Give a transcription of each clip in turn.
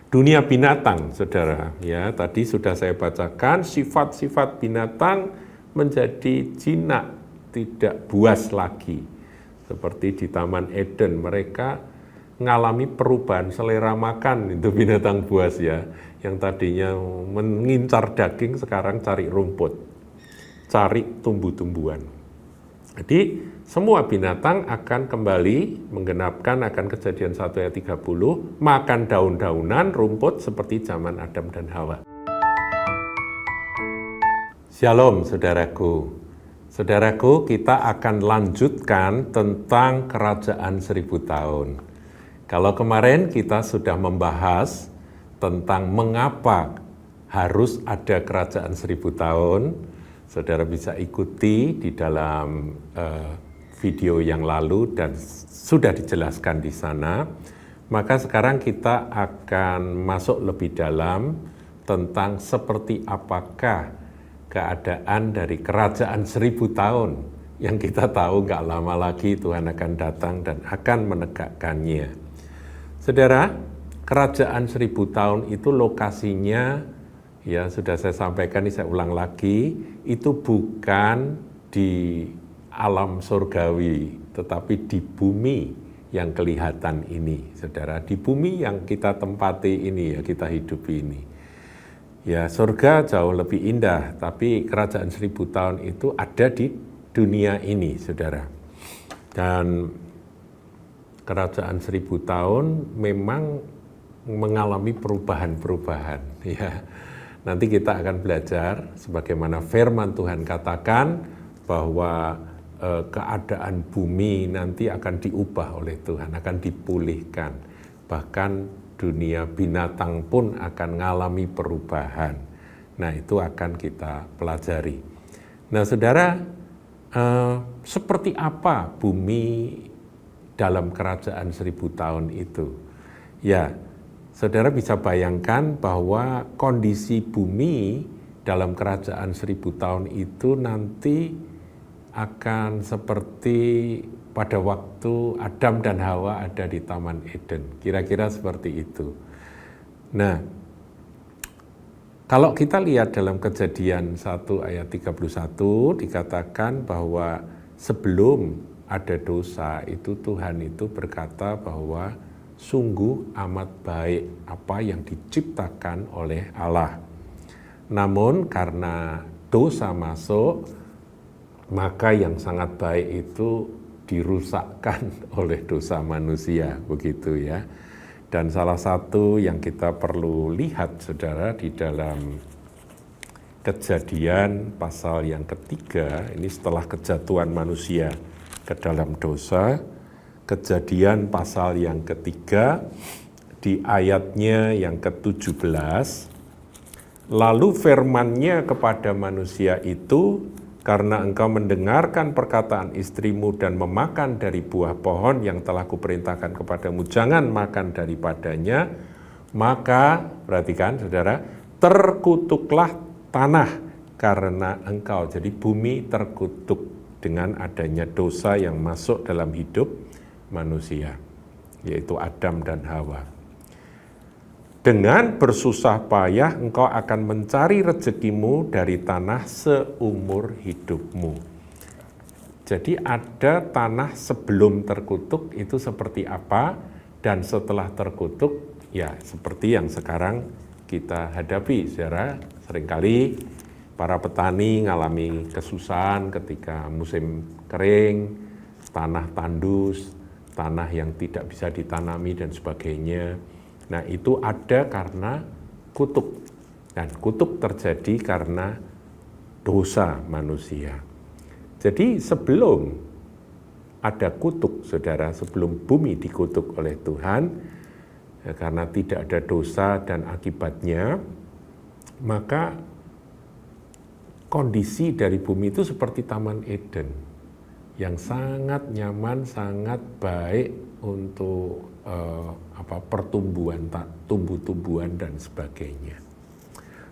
dunia binatang, saudara. Ya, tadi sudah saya bacakan sifat-sifat binatang menjadi jinak, tidak buas lagi. Seperti di Taman Eden, mereka mengalami perubahan selera makan, itu binatang buas ya. Yang tadinya mengincar daging, sekarang cari rumput, cari tumbuh-tumbuhan. Jadi semua binatang akan kembali menggenapkan akan Kejadian 1 ayat 30, makan daun-daunan, rumput seperti zaman Adam dan Hawa. Shalom saudaraku. Saudaraku, kita akan lanjutkan tentang kerajaan 1000 tahun. Kalau kemarin kita sudah membahas tentang mengapa harus ada kerajaan 1000 tahun, saudara bisa ikuti di dalam video yang lalu dan sudah dijelaskan di sana. Maka sekarang kita akan masuk lebih dalam tentang seperti apakah keadaan dari kerajaan 1000 tahun yang kita tahu nggak lama lagi Tuhan akan datang dan akan menegakkannya. Saudara, kerajaan 1000 tahun itu lokasinya, ya sudah saya sampaikan, saya ulang lagi, itu bukan di alam surgawi, tetapi di bumi yang kelihatan ini, saudara. Di bumi yang kita tempati ini, ya kita hidupi ini. Ya, surga jauh lebih indah, tapi kerajaan 1000 tahun itu ada di dunia ini, saudara. Dan kerajaan 1000 tahun memang mengalami perubahan-perubahan, ya. Nanti kita akan belajar sebagaimana firman Tuhan katakan bahwa keadaan bumi nanti akan diubah oleh Tuhan, akan dipulihkan. Bahkan dunia binatang pun akan mengalami perubahan. Nah, itu akan kita pelajari. Nah, saudara, seperti apa bumi dalam kerajaan 1000 tahun itu? Ya, saudara bisa bayangkan bahwa kondisi bumi dalam kerajaan 1000 tahun itu nanti akan seperti pada waktu Adam dan Hawa ada di Taman Eden. Kira-kira seperti itu. Nah, kalau kita lihat dalam Kejadian 1 ayat 31 dikatakan bahwa sebelum ada dosa itu Tuhan itu berkata bahwa sungguh amat baik apa yang diciptakan oleh Allah. Namun karena dosa masuk, maka yang sangat baik itu dirusakkan oleh dosa manusia, begitu ya. Dan salah satu yang kita perlu lihat, saudara, di dalam Kejadian pasal yang ketiga, ini setelah kejatuhan manusia ke dalam dosa, Kejadian pasal yang ketiga, di ayatnya yang ke-17, lalu firman-Nya kepada manusia itu, karena engkau mendengarkan perkataan istrimu dan memakan dari buah pohon yang telah kuperintahkan kepadamu, jangan makan daripadanya, maka, perhatikan saudara, terkutuklah tanah karena engkau. Jadi bumi terkutuk dengan adanya dosa yang masuk dalam hidup manusia, yaitu Adam dan Hawa. Dengan bersusah payah engkau akan mencari rezekimu dari tanah seumur hidupmu. Jadi ada tanah sebelum terkutuk itu seperti apa, dan setelah terkutuk ya seperti yang sekarang kita hadapi. Saudara, seringkali para petani mengalami kesusahan ketika musim kering, tanah tandus, tanah yang tidak bisa ditanami dan sebagainya. Nah, itu ada karena kutuk. Dan kutuk terjadi karena dosa manusia. Jadi sebelum ada kutuk, saudara, sebelum bumi dikutuk oleh Tuhan, ya, karena tidak ada dosa dan akibatnya, maka kondisi dari bumi itu seperti Taman Eden, yang sangat nyaman, sangat baik untuk pertumbuhan, tumbuh-tumbuhan dan sebagainya.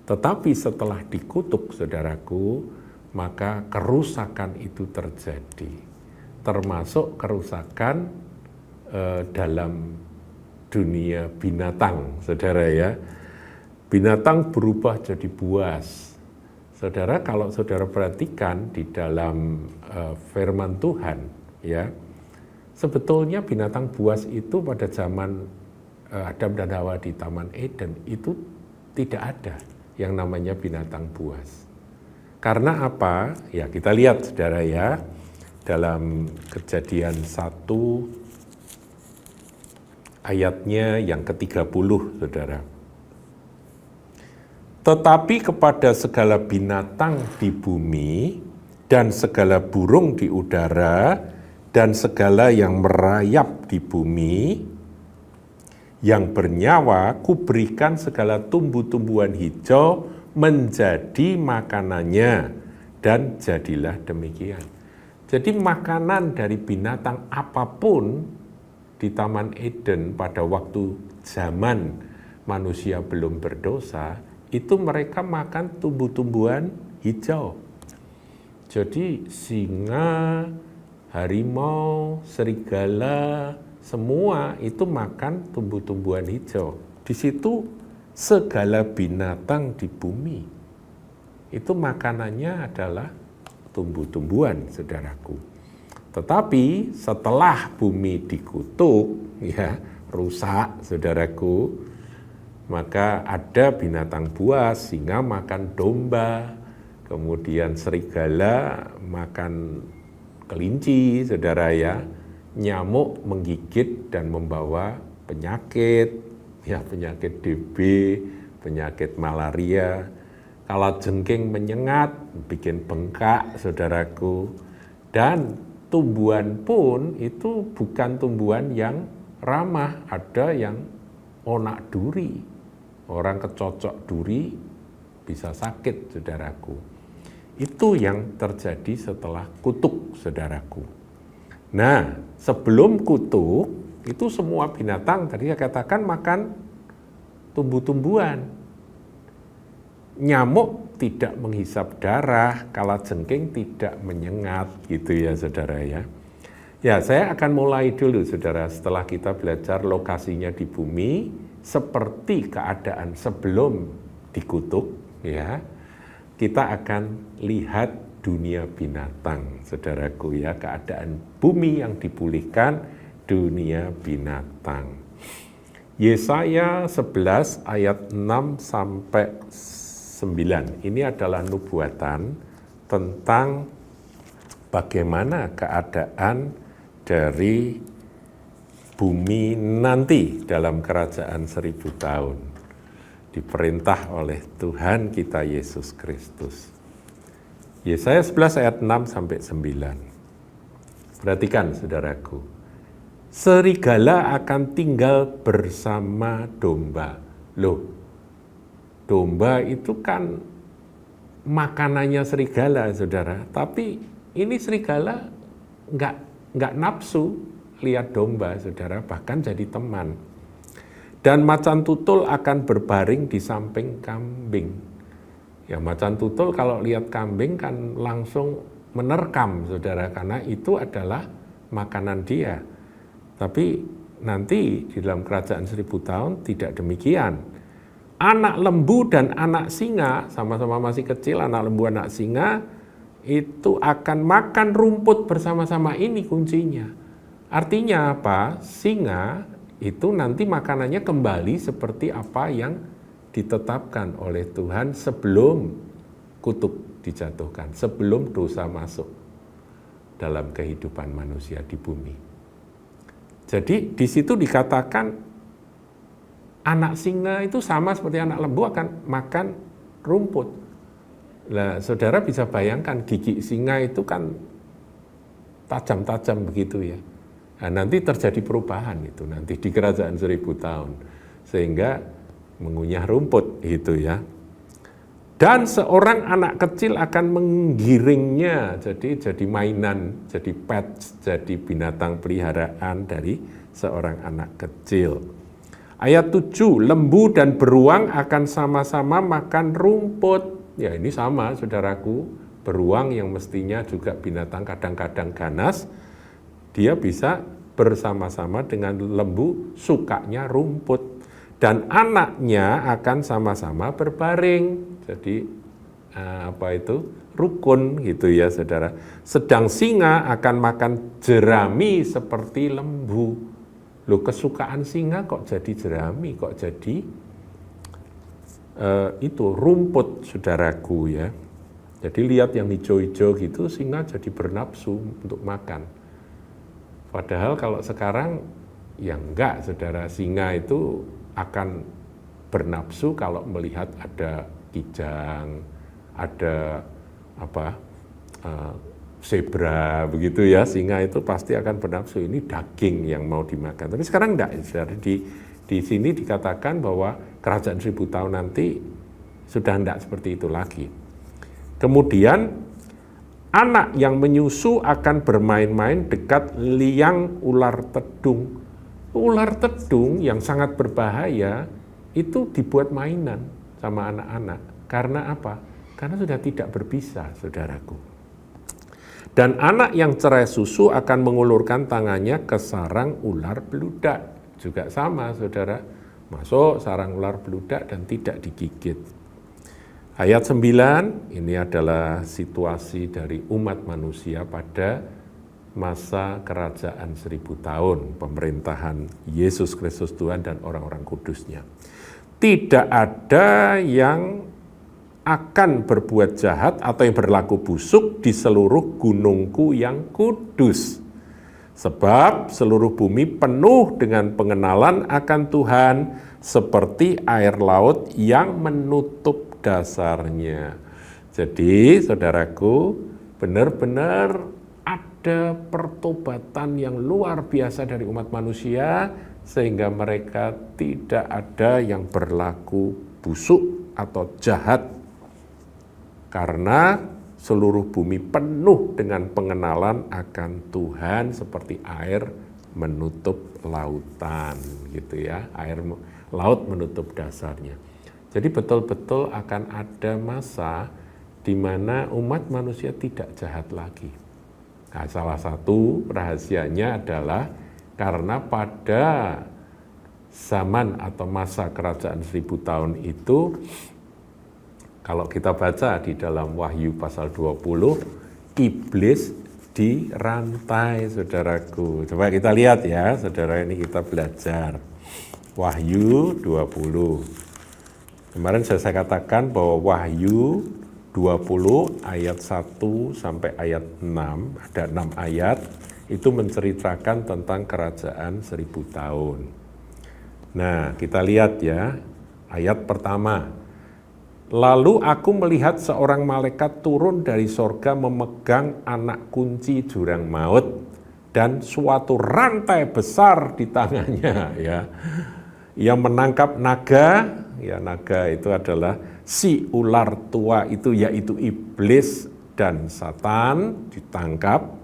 Tetapi setelah dikutuk, saudaraku, maka kerusakan itu terjadi, termasuk kerusakan dalam dunia binatang, saudara ya. Binatang berubah jadi buas. Saudara, kalau saudara perhatikan di dalam firman Tuhan, ya, sebetulnya binatang buas itu pada zaman Adam dan Hawa di Taman Eden itu tidak ada yang namanya binatang buas. Karena apa? Ya, kita lihat saudara ya, dalam Kejadian 1 ayatnya yang ke-30, saudara. Tetapi kepada segala binatang di bumi dan segala burung di udara dan segala yang merayap di bumi yang bernyawa, kuberikan segala tumbuh-tumbuhan hijau menjadi makanannya, dan jadilah demikian. Jadi makanan dari binatang apapun di Taman Eden pada waktu zaman manusia belum berdosa, itu mereka makan tumbuh-tumbuhan hijau. Jadi singa, harimau, serigala, semua itu makan tumbuh-tumbuhan hijau. Di situ segala binatang di bumi itu makanannya adalah tumbuh-tumbuhan, saudaraku. Tetapi setelah bumi dikutuk, ya, rusak, saudaraku, maka ada binatang buas, singa makan domba, kemudian serigala makan kelinci, saudara ya, nyamuk menggigit dan membawa penyakit, ya, penyakit DB, penyakit malaria, kalajengking menyengat, bikin bengkak, saudaraku, dan tumbuhan pun itu bukan tumbuhan yang ramah, ada yang onak duri. Orang kecocok duri bisa sakit, saudaraku. Itu yang terjadi setelah kutuk, saudaraku. Nah, sebelum kutuk, itu semua binatang, tadi saya katakan makan tumbuh-tumbuhan. Nyamuk tidak menghisap darah, kalajengking tidak menyengat, gitu ya, saudara ya. Ya, saya akan mulai dulu, saudara, setelah kita belajar lokasinya di bumi, seperti keadaan sebelum dikutuk, ya, kita akan lihat dunia binatang, saudaraku ya, keadaan bumi yang dipulihkan, dunia binatang. Yesaya 11 ayat 6 sampai 9, ini adalah nubuatan tentang bagaimana keadaan dari bumi nanti dalam kerajaan 1000 tahun, diperintah oleh Tuhan kita Yesus Kristus. Yesaya 11 ayat 6 sampai 9. Perhatikan, saudaraku. Serigala akan tinggal bersama domba. Loh, domba itu kan makanannya serigala, saudara. Tapi ini serigala nggak nafsu lihat domba, saudara, bahkan jadi teman. Dan macan tutul akan berbaring di samping kambing. Ya, macan tutul kalau lihat kambing kan langsung menerkam, saudara, karena itu adalah makanan dia. Tapi nanti di dalam kerajaan 1000 tahun tidak demikian. Anak lembu dan anak singa, sama-sama masih kecil, anak lembu, anak singa, itu akan makan rumput bersama-sama, ini kuncinya. Artinya apa? Singa itu nanti makanannya kembali seperti apa yang ditetapkan oleh Tuhan sebelum kutuk dijatuhkan, sebelum dosa masuk dalam kehidupan manusia di bumi. Jadi di situ dikatakan anak singa itu sama seperti anak lembu akan makan rumput. Nah, saudara bisa bayangkan gigi singa itu kan tajam-tajam begitu ya. Nah, nanti terjadi perubahan itu nanti di kerajaan 1000 tahun sehingga mengunyah rumput gitu ya. Dan seorang anak kecil akan menggiringnya jadi mainan, jadi pet, jadi binatang peliharaan dari seorang anak kecil. Ayat 7, lembu dan beruang akan sama-sama makan rumput. Ya, ini sama, saudaraku. Beruang yang mestinya juga binatang kadang-kadang ganas, dia bisa bersama-sama dengan lembu sukanya rumput. Dan anaknya akan sama-sama berbaring. Jadi rukun gitu ya saudara. Sedang singa akan makan jerami seperti lembu. Loh, kesukaan singa kok jadi jerami, kok jadi rumput saudaraku ya. Jadi lihat yang hijau-hijau gitu, singa jadi bernafsu untuk makan. Padahal kalau sekarang ya enggak saudara, singa itu akan bernafsu kalau melihat ada kijang, ada zebra begitu ya, singa itu pasti akan bernafsu, ini daging yang mau dimakan. Tapi sekarang enggak, di sini dikatakan bahwa kerajaan 1000 tahun nanti sudah enggak seperti itu lagi. Kemudian anak yang menyusu akan bermain-main dekat liang ular tedung. Ular tedung yang sangat berbahaya itu dibuat mainan sama anak-anak. Karena apa? Karena sudah tidak berbisa, saudaraku. Dan anak yang cerai susu akan mengulurkan tangannya ke sarang ular beludak. Juga sama, saudara. Masuk sarang ular beludak dan tidak digigit. Ayat 9, ini adalah situasi dari umat manusia pada masa kerajaan 1000 tahun, pemerintahan Yesus Kristus Tuhan dan orang-orang kudusnya. Tidak ada yang akan berbuat jahat atau yang berlaku busuk di seluruh gunungku yang kudus. Sebab seluruh bumi penuh dengan pengenalan akan Tuhan seperti air laut yang menutup dasarnya. Jadi, saudaraku, benar-benar ada pertobatan yang luar biasa dari umat manusia sehingga mereka tidak ada yang berlaku busuk atau jahat karena seluruh bumi penuh dengan pengenalan akan Tuhan seperti air menutup lautan gitu ya, air laut menutup dasarnya. Jadi betul-betul akan ada masa di mana umat manusia tidak jahat lagi. Nah, salah satu rahasianya adalah karena pada zaman atau masa kerajaan 1000 tahun itu, kalau kita baca di dalam Wahyu pasal 20, iblis dirantai, saudaraku. Coba kita lihat ya, saudara, ini kita belajar. Wahyu 20. Kemarin saya katakan bahwa Wahyu 20 ayat 1 sampai ayat 6, ada 6 ayat, itu menceritakan tentang kerajaan 1000 tahun. Nah, kita lihat ya, ayat pertama. Lalu aku melihat seorang malaikat turun dari sorga memegang anak kunci jurang maut dan suatu rantai besar di tangannya ya. Ia menangkap naga, ya naga itu adalah si ular tua itu, yaitu iblis dan Satan, ditangkap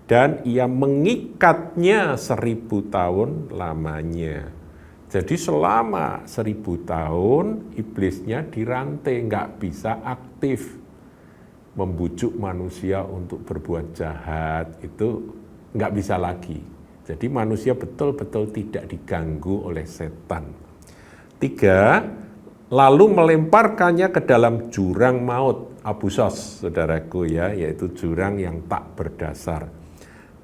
dan ia mengikatnya 1000 tahun lamanya. Jadi selama 1000 tahun iblisnya dirantai, nggak bisa aktif membujuk manusia untuk berbuat jahat, itu nggak bisa lagi. Jadi manusia betul-betul tidak diganggu oleh setan. 3, lalu melemparkannya ke dalam jurang maut, Abusos, saudaraku ya, yaitu jurang yang tak berdasar.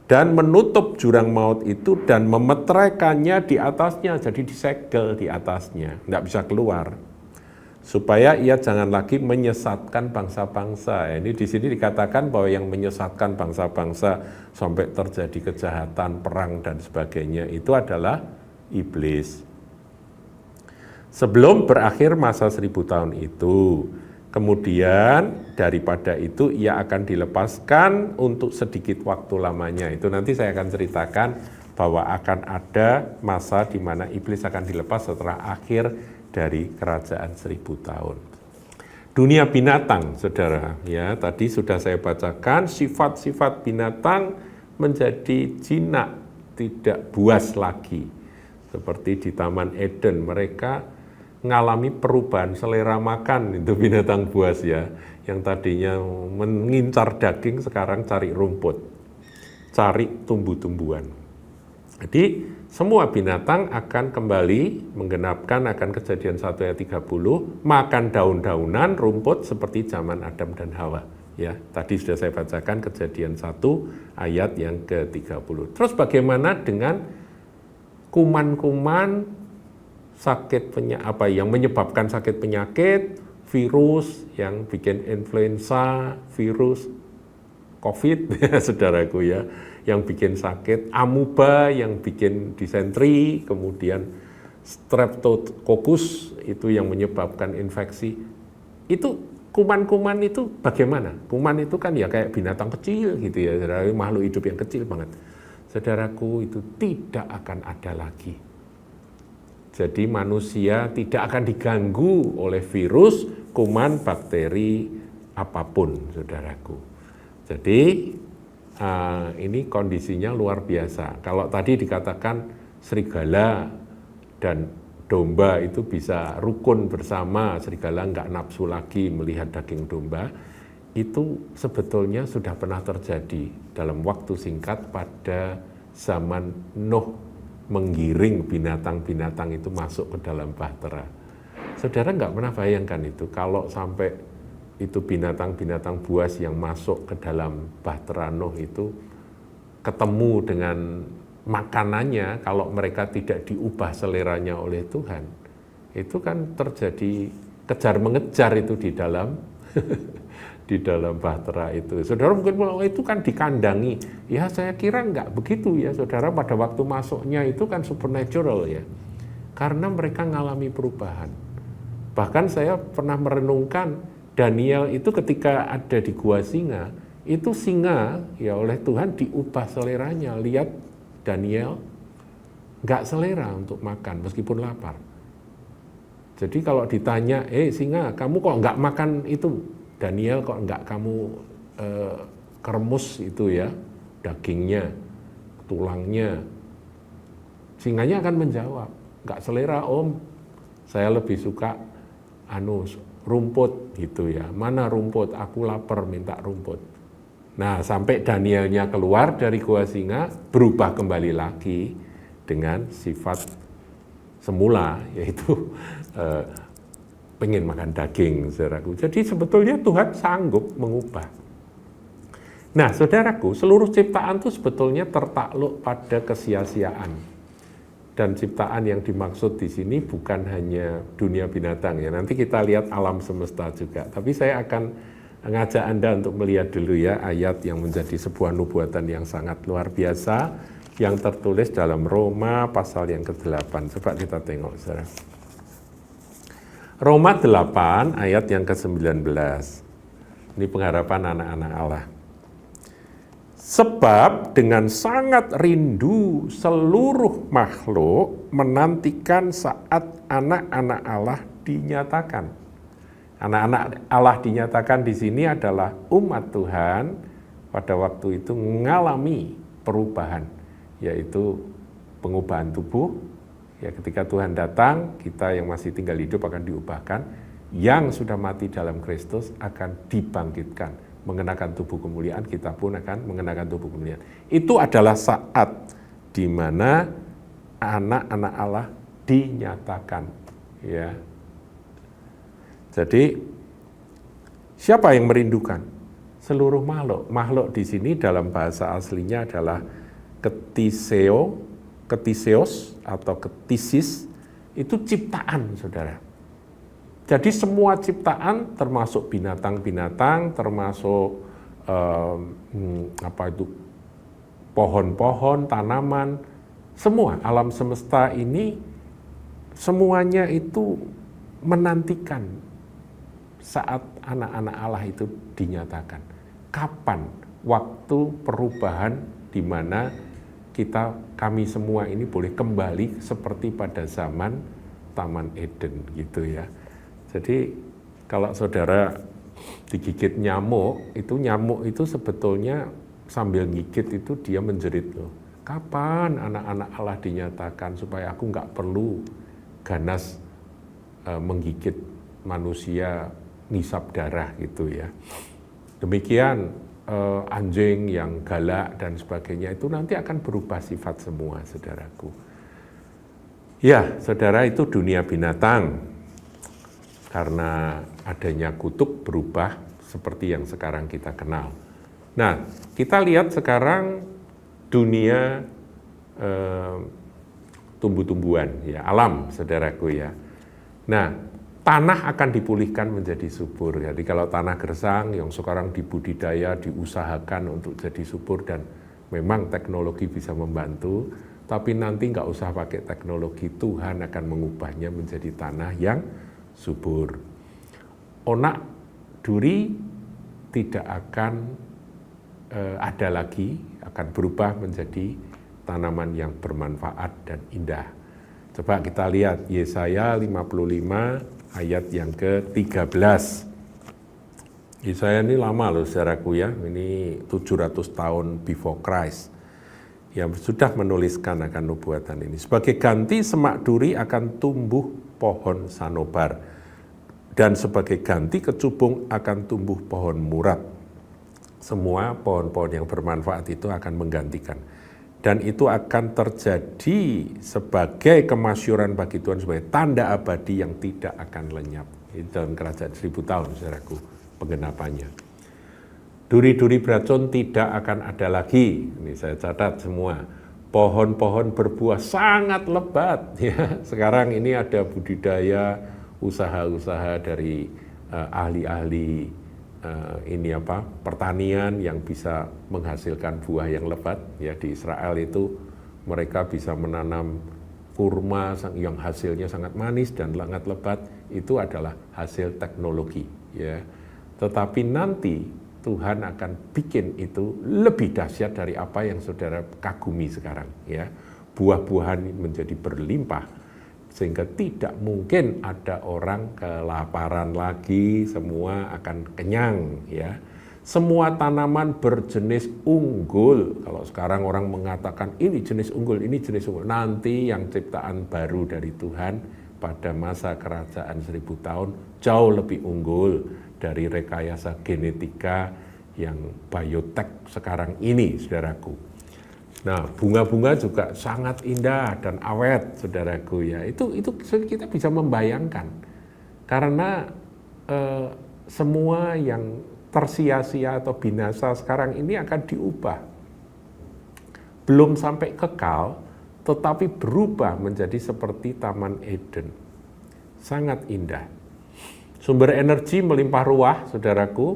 Dan menutup jurang maut itu dan memeteraikannya di atasnya, jadi disegel di atasnya, nggak bisa keluar. Supaya ia jangan lagi menyesatkan bangsa-bangsa. Ini di sini dikatakan bahwa yang menyesatkan bangsa-bangsa sampai terjadi kejahatan, perang dan sebagainya itu adalah iblis. Sebelum berakhir masa 1000 tahun itu, kemudian daripada itu ia akan dilepaskan untuk sedikit waktu lamanya. Itu nanti saya akan ceritakan bahwa akan ada masa di mana iblis akan dilepas setelah akhir dari kerajaan 1000 tahun. Dunia binatang, saudara, ya tadi sudah saya bacakan sifat-sifat binatang menjadi jinak, tidak buas lagi. Seperti di Taman Eden, mereka mengalami perubahan selera makan, itu binatang buas ya, yang tadinya mengincar daging sekarang cari rumput, cari tumbuh-tumbuhan. Jadi semua binatang akan kembali menggenapkan akan Kejadian 1 ayat 30, makan daun-daunan, rumput seperti zaman Adam dan Hawa. Ya, tadi sudah saya bacakan Kejadian 1 ayat yang ke-30. Terus bagaimana dengan kuman-kuman yang menyebabkan sakit penyakit, virus yang bikin influenza, virus COVID, saudaraku ya, yang bikin sakit, amuba yang bikin disentri, kemudian streptococcus itu yang menyebabkan infeksi. Itu kuman-kuman itu bagaimana? Kuman itu kan ya kayak binatang kecil gitu ya, makhluk hidup yang kecil banget. Saudaraku, itu tidak akan ada lagi. Jadi manusia tidak akan diganggu oleh virus, kuman, bakteri, apapun, saudaraku. Jadi ini kondisinya luar biasa. Kalau tadi dikatakan serigala dan domba itu bisa rukun bersama, serigala nggak nafsu lagi melihat daging domba, itu sebetulnya sudah pernah terjadi dalam waktu singkat pada zaman Nuh menggiring binatang-binatang itu masuk ke dalam bahtera. Saudara nggak pernah bayangkan itu, kalau sampai itu binatang-binatang buas yang masuk ke dalam bahtera Nuh itu ketemu dengan makanannya, kalau mereka tidak diubah seleranya oleh Tuhan, itu kan terjadi kejar-mengejar itu di dalam di dalam bahtera itu. Saudara mungkin itu kan dikandangi. Ya saya kira enggak begitu ya saudara, pada waktu masuknya itu kan supernatural ya. Karena mereka mengalami perubahan. Bahkan saya pernah merenungkan Daniel itu ketika ada di gua singa, itu singa ya oleh Tuhan diubah seleranya. Lihat Daniel enggak selera untuk makan meskipun lapar. Jadi kalau ditanya, singa kamu kok enggak makan itu? Daniel kok enggak kamu keremus itu ya, dagingnya, tulangnya. Singanya akan menjawab, enggak selera om, saya lebih suka rumput gitu ya. Mana rumput? Aku lapar minta rumput. Nah sampai Danielnya keluar dari gua singa, berubah kembali lagi dengan sifat semula, yaitu pengen makan daging, saudaraku. Jadi sebetulnya Tuhan sanggup mengubah. Nah, saudaraku, seluruh ciptaan itu sebetulnya tertakluk pada kesia-siaan. Dan ciptaan yang dimaksud di sini bukan hanya dunia binatang ya. Nanti kita lihat alam semesta juga. Tapi saya akan ngajak Anda untuk melihat dulu ya ayat yang menjadi sebuah nubuatan yang sangat luar biasa yang tertulis dalam Roma pasal yang ke-8. Coba kita tengok, saudara. Roma 8 ayat yang ke-19. Ini pengharapan anak-anak Allah. Sebab dengan sangat rindu seluruh makhluk menantikan saat anak-anak Allah dinyatakan. Anak-anak Allah dinyatakan di sini adalah umat Tuhan pada waktu itu mengalami perubahan, yaitu pengubahan tubuh. Ya, ketika Tuhan datang, kita yang masih tinggal hidup akan diubahkan, yang sudah mati dalam Kristus akan dibangkitkan, mengenakan tubuh kemuliaan, kita pun akan mengenakan tubuh kemuliaan. Itu adalah saat di mana anak-anak Allah dinyatakan. Ya. Jadi, siapa yang merindukan? Seluruh makhluk. Makhluk di sini dalam bahasa aslinya adalah ketiseos atau ketisis, itu ciptaan, saudara. Jadi semua ciptaan termasuk binatang-binatang, termasuk pohon-pohon, tanaman, semua alam semesta ini semuanya itu menantikan saat anak-anak Allah itu dinyatakan. Kapan waktu perubahan di mana kami semua ini boleh kembali seperti pada zaman Taman Eden gitu ya. Jadi kalau saudara digigit nyamuk itu sebetulnya sambil gigit itu dia menjerit loh. Kapan anak-anak Allah dinyatakan supaya aku nggak perlu ganas menggigit manusia, ngisap darah gitu ya. Demikian anjing yang galak dan sebagainya itu nanti akan berubah sifat semua, saudaraku. Ya, saudara, itu dunia binatang. Karena adanya kutuk berubah seperti yang sekarang kita kenal. Nah, kita lihat sekarang dunia tumbuh-tumbuhan, ya, alam, saudaraku ya. Nah, tanah akan dipulihkan menjadi subur. Jadi kalau tanah gersang yang sekarang dibudidaya, diusahakan untuk jadi subur dan memang teknologi bisa membantu, tapi nanti nggak usah pakai teknologi, Tuhan akan mengubahnya menjadi tanah yang subur. Onak duri tidak akan ada lagi, akan berubah menjadi tanaman yang bermanfaat dan indah. Coba kita lihat Yesaya 55 ayat yang ke-13. Yesaya ini lama loh saudaraku ya, ini 700 tahun before Christ. Yang sudah menuliskan akan nubuatan ini. Sebagai ganti semak duri akan tumbuh pohon sanobar. Dan sebagai ganti kecubung akan tumbuh pohon murad. Semua pohon-pohon yang bermanfaat itu akan menggantikan. Dan itu akan terjadi sebagai kemasyuran bagi Tuhan, sebagai tanda abadi yang tidak akan lenyap. Itu dalam kerajaan 1000 tahun, saudaraku, penggenapannya. Duri-duri beracun tidak akan ada lagi. Ini saya catat semua. Pohon-pohon berbuah sangat lebat. Ya. Sekarang ini ada budidaya, usaha-usaha dari ahli-ahli pertanian yang bisa menghasilkan buah yang lebat. Ya, di Israel itu mereka bisa menanam kurma yang hasilnya sangat manis dan sangat lebat. Itu adalah hasil teknologi. Ya. Tetapi nanti Tuhan akan bikin itu lebih dahsyat dari apa yang saudara kagumi sekarang. Ya, buah-buahan menjadi berlimpah sehingga tidak mungkin ada orang kelaparan lagi, semua akan kenyang. Ya, semua tanaman berjenis unggul. Kalau sekarang orang mengatakan ini jenis unggul, ini jenis unggul. Nanti yang ciptaan baru dari Tuhan pada masa kerajaan 1000 tahun jauh lebih unggul dari rekayasa genetika yang biotek sekarang ini, saudaraku. Nah, bunga-bunga juga sangat indah dan awet, saudaraku ya. Itu kita bisa membayangkan. Karena semua yang tersia-sia atau binasa sekarang ini akan diubah. Belum sampai kekal, tetapi berubah menjadi seperti Taman Eden. Sangat indah. Sumber energi melimpah ruah, saudaraku,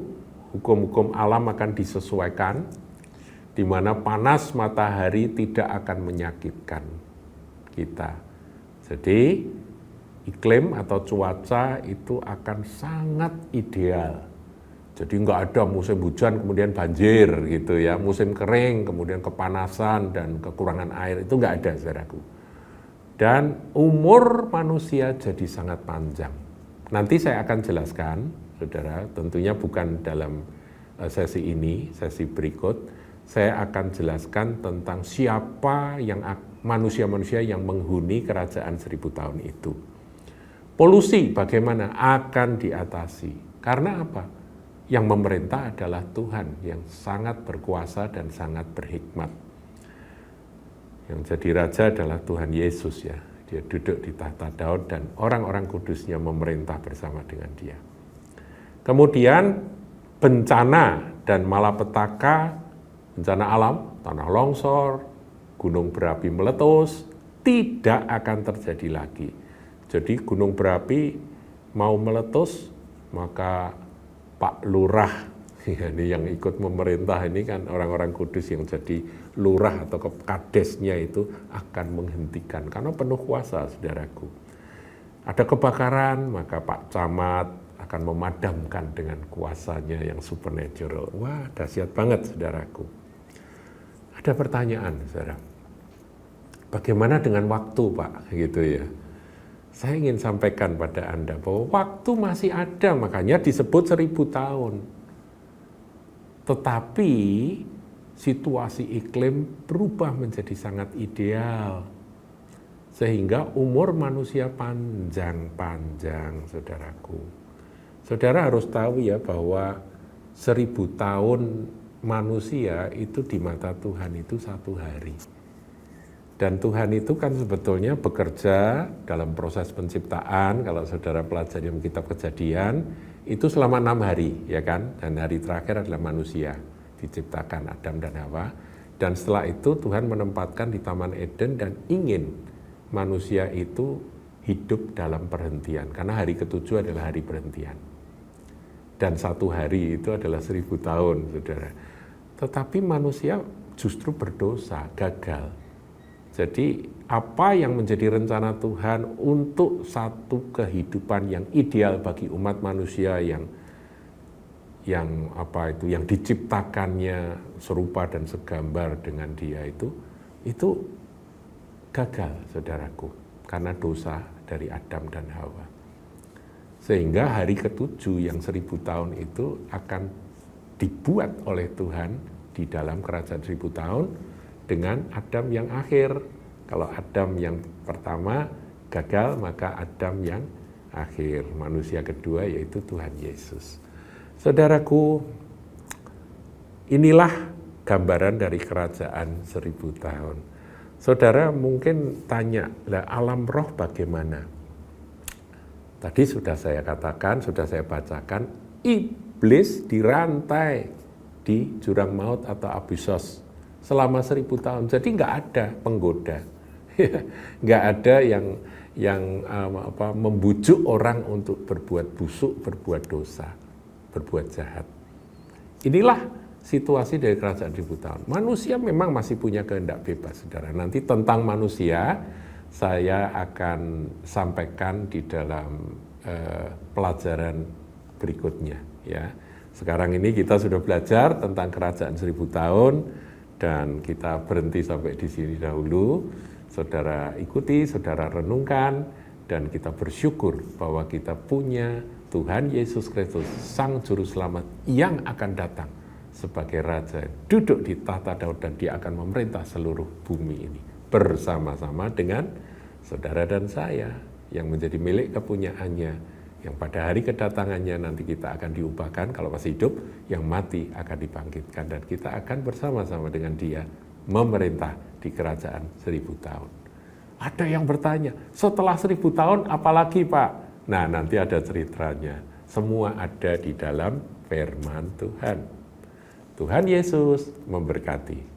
hukum-hukum alam akan disesuaikan, di mana panas matahari tidak akan menyakitkan kita. Jadi, iklim atau cuaca itu akan sangat ideal. Jadi nggak ada musim hujan kemudian banjir gitu ya, musim kering kemudian kepanasan dan kekurangan air, itu nggak ada, saudaraku. Dan umur manusia jadi sangat panjang. Nanti saya akan jelaskan, saudara, tentunya bukan dalam sesi ini, sesi berikut, saya akan jelaskan tentang siapa yang manusia-manusia yang menghuni kerajaan 1000 tahun itu. Polusi bagaimana akan diatasi. Karena apa? Yang memerintah adalah Tuhan yang sangat berkuasa dan sangat berhikmat. Yang jadi raja adalah Tuhan Yesus ya. Dia duduk di tahta Daud dan orang-orang kudusnya memerintah bersama dengan dia. Kemudian bencana dan malapetaka, bencana alam, tanah longsor, gunung berapi meletus, tidak akan terjadi lagi. Jadi gunung berapi mau meletus, maka Pak Lurah, ini yang ikut memerintah ini kan orang-orang kudus yang jadi lurah atau kadesnya itu akan menghentikan karena penuh kuasa, saudaraku. Ada kebakaran, maka Pak Camat akan memadamkan dengan kuasanya yang supernatural. Wah, dahsyat banget, saudaraku. Ada pertanyaan, saudara. Bagaimana dengan waktu, Pak? Gitu ya. Saya ingin sampaikan pada Anda bahwa waktu masih ada, makanya disebut 1000 tahun. Tetapi situasi iklim berubah menjadi sangat ideal. Sehingga umur manusia panjang-panjang, saudaraku. Saudara harus tahu ya bahwa 1000 tahun manusia itu di mata Tuhan itu 1 hari. Dan Tuhan itu kan sebetulnya bekerja dalam proses penciptaan, kalau saudara pelajari kitab Kejadian, itu selama 6 hari, ya kan? Dan hari terakhir adalah manusia, diciptakan Adam dan Hawa. Dan setelah itu Tuhan menempatkan di Taman Eden dan ingin manusia itu hidup dalam perhentian. Karena hari ke-7 adalah hari perhentian. Dan 1 hari itu adalah 1000 tahun, saudara. Tetapi manusia justru berdosa, gagal. Jadi apa yang menjadi rencana Tuhan untuk satu kehidupan yang ideal bagi umat manusia yang diciptakannya serupa dan segambar dengan Dia itu gagal, saudaraku, karena dosa dari Adam dan Hawa. Sehingga hari ke-7 yang 1000 tahun itu akan dibuat oleh Tuhan di dalam kerajaan 1000 tahun dengan Adam yang akhir. Kalau Adam yang pertama gagal, maka Adam yang akhir, manusia kedua yaitu Tuhan Yesus. Saudaraku, inilah gambaran dari kerajaan 1000 tahun. Saudara mungkin tanya, lah alam roh bagaimana? Tadi sudah saya katakan, sudah saya bacakan, iblis dirantai di jurang maut atau abysos selama 1000 tahun. Jadi nggak ada penggoda, nggak ada yang membujuk orang untuk berbuat busuk, berbuat dosa, berbuat jahat. Inilah situasi dari kerajaan 1000 tahun. Manusia memang masih punya kehendak bebas, saudara. Nanti tentang manusia saya akan sampaikan di dalam pelajaran berikutnya. Ya, sekarang ini kita sudah belajar tentang kerajaan 1000 tahun. Dan kita berhenti sampai di sini dahulu. Saudara ikuti, saudara renungkan, dan kita bersyukur bahwa kita punya Tuhan Yesus Kristus, Sang Juru Selamat yang akan datang sebagai Raja, duduk di tahta Daud, dan Dia akan memerintah seluruh bumi ini bersama-sama dengan saudara dan saya yang menjadi milik kepunyaannya, yang pada hari kedatangannya nanti kita akan diubahkan kalau masih hidup, yang mati akan dibangkitkan, dan kita akan bersama-sama dengan Dia memerintah di kerajaan 1000 tahun. Ada yang bertanya, setelah 1000 tahun apalagi Pak? Nah, nanti ada ceritanya. Semua ada di dalam firman Tuhan. Tuhan Yesus memberkati.